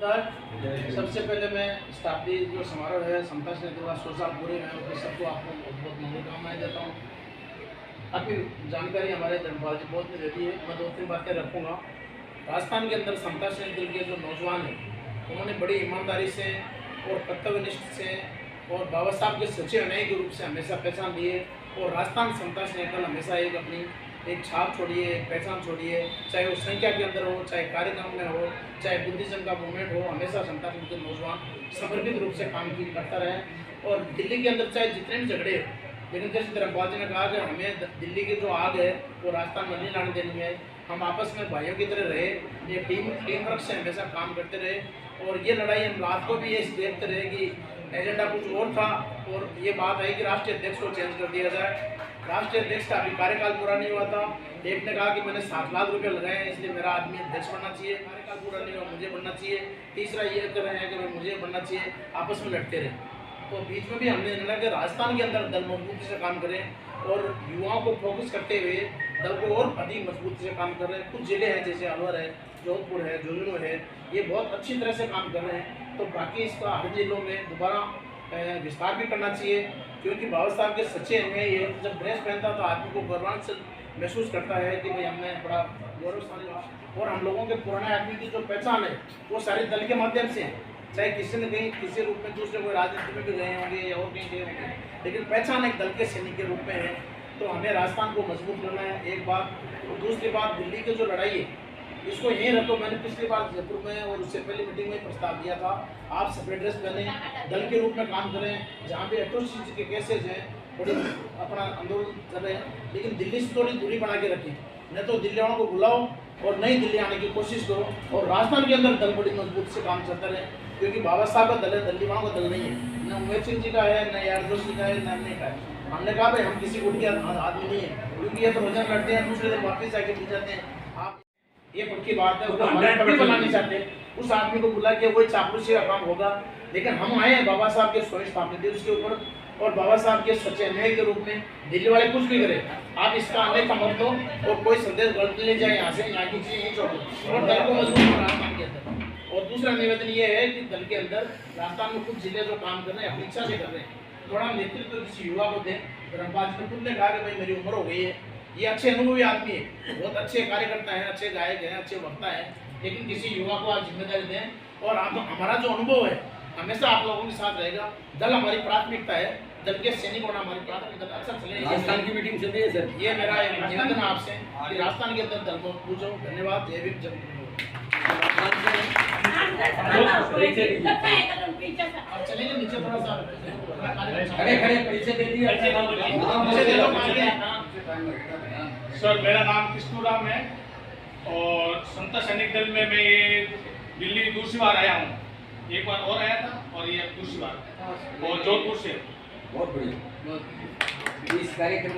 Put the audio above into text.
सबसे पहले मैं शताब्दी जो समारोह है समता सेना का 100 साल पूरे हैं तो सबको आपको बहुत बहुत शुभकामनाएं देता हूँ। आपकी जानकारी हमारे धर्मपाल जी बहुत ने देती है, मैं 2-3 बातें रखूँगा। राजस्थान के अंदर समता सेना दल के जो नौजवान हैं उन्होंने बड़ी ईमानदारी से और कर्तव्यनिष्ठ से और बाबा साहब के सच्चे अनुयायी के रूप से हमेशा पहचान दिए और राजस्थान समता सेना दल हमेशा एक छाप छोड़िए, एक पहचान छोड़िए, चाहे वो संख्या के अंदर हो, चाहे कार्यक्रम में हो, चाहे बुद्धिज्म का मूवमेंट हो, हमेशा समता सेना के नौजवान समर्पित रूप से काम करता रहे। और दिल्ली के अंदर चाहे जितने भी झगड़े हो, लेकिन जैसे धर्मपाल जी ने कहा कि हमें दिल्ली की जो आग है वो राजस्थान में नहीं लाने देनी है, हम आपस में भाइयों की तरह रहे, ये टीम वर्क से हमेशा काम करते रहे। और ये लड़ाई हम रात को भी ये देखते रहे कि एजेंडा कुछ और था और ये बात आई कि राष्ट्रीय अध्यक्ष को चेंज कर दिया जाए। राष्ट्रीय अध्यक्ष का अभी कार्यकाल पूरा नहीं हुआ था, एक ने कहा कि मैंने 7 लाख रुपए लगाए हैं इसलिए मेरा आदमी अध्यक्ष बनना चाहिए, कार्यकाल पूरा नहीं हुआ मुझे बनना चाहिए, तीसरा ये कर रहे हैं कि भाई मुझे बनना चाहिए, आपस में लड़ते रहे। तो बीच में भी हमने निर्णय कि राजस्थान के अंदर दल मजबूती से काम करें और युवाओं को फोकस करते हुए दल को और अधिक मजबूती से काम कर रहे हैं। कुछ जिले हैं जैसे अलवर है, जोधपुर है, झुंझुनू है, ये बहुत अच्छी तरह से काम कर रहे हैं, तो बाकी इसका हर जिलों में दोबारा विस्तार भी करना चाहिए क्योंकि बाबा साहब के सच्चे अनुयायी है। जब ड्रेस पहनता तो आदमी को गौरवान्वित महसूस करता है कि भाई हमने बड़ा गौरवशाली। और हम लोगों के पुराने आदमी की जो पहचान है वो सारे दल के माध्यम से है, चाहे किसी न कहीं किसी रूप में दूसरे कोई राजनीति में भी गए होंगे या और कहीं गए होंगे, लेकिन पहचान एक दल के सैनिक के रूप में है। तो हमें राजस्थान को मजबूत करना है, एक बात। और दूसरी बात, दिल्ली की जो लड़ाई है इसको यहीं रखो। मैंने पिछली बार जयपुर में और उससे पहले मीटिंग में प्रस्ताव दिया था, आप सेपरेट ड्रेस पहने दल के रूप में काम करें, जहाँ भी एट्रोसिटी के केसेज हैं थोड़ी अपना आंदोलन कर रहे हैं, लेकिन दिल्ली से थोड़ी दूरी बना के रखें, नहीं तो दिल्ली वालों को बुलाओ और नई दिल्ली आने की कोशिश करो। और राजस्थान के अंदर दल बड़ी मजबूत से काम चलता रहे क्योंकि बाबा साहब का दल है, दिल्ली वालों का दल नहीं है, न उमेश सिंह जी का है, न यार जोश जी का है, न हमने का है। हमने कहा भाई हम किसी गुट के आदमी नहीं है क्योंकि ये तो भजन लड़ते हैं, दूसरे दिन वापस जाके मिल जाते हैं। आप ये पक्की की बात है, वो हमारे कभी बनानी चाहते, उस आदमी को बुला के वही चापलूसी का काम होगा। लेकिन हम आए हैं बाबा साहब के स्वयं स्थापित दिवस के ऊपर और बाबा साहब के सच्चे अनुयायी के रूप में। दिल्ली वाले कुछ भी करें, आप इसका अनेक मत दो और कोई संदेश गलत ले जाए यहाँ से, यहाँ की चीज नहीं छोड़ो और दल को मजबूत करो राजस्थान के अंदर। और दूसरा निवेदन ये है कि दल के अंदर राजस्थान में कुछ जिले जो काम कर रहे हैं अपनी इच्छा से कर रहे हैं, थोड़ा नेतृत्व किसी युवा को दें। धर्मपाल जी ने खुद ने कहा कि भाई मेरी उम्र हो गई है, ये अच्छे अनुभवी आदमी है, बहुत अच्छे कार्यकर्ता हैं, अच्छे गायक हैं, अच्छे वक्ता हैं, लेकिन किसी युवा को आज जिम्मेदारी दें। और आप हमारा जो अनुभव है हमेशा आप लोगों के साथ रहेगा। दल हमारी प्राथमिकता है, दल के सैनिक होना हमारी प्राथमिकता। अच्छा चले राजस्थान की मीटिंग चल रही है सर, ये मेरा एक निवेदन है आपसे कि राजस्थान के अंदर दल को पूछो। धन्यवाद। जय भीम, जय चलेंगे नीचे थोड़ा सा खड़े पीछे दे दिए। सर मेरा नाम कृष्णराम है और समता सैनिक दल में मैं ये दिल्ली दूसरी बार आया हूँ, एक बार और आया था और ये दूसरी बार और जोधपुर से। बहुत बढ़िया इस कार्यक्रम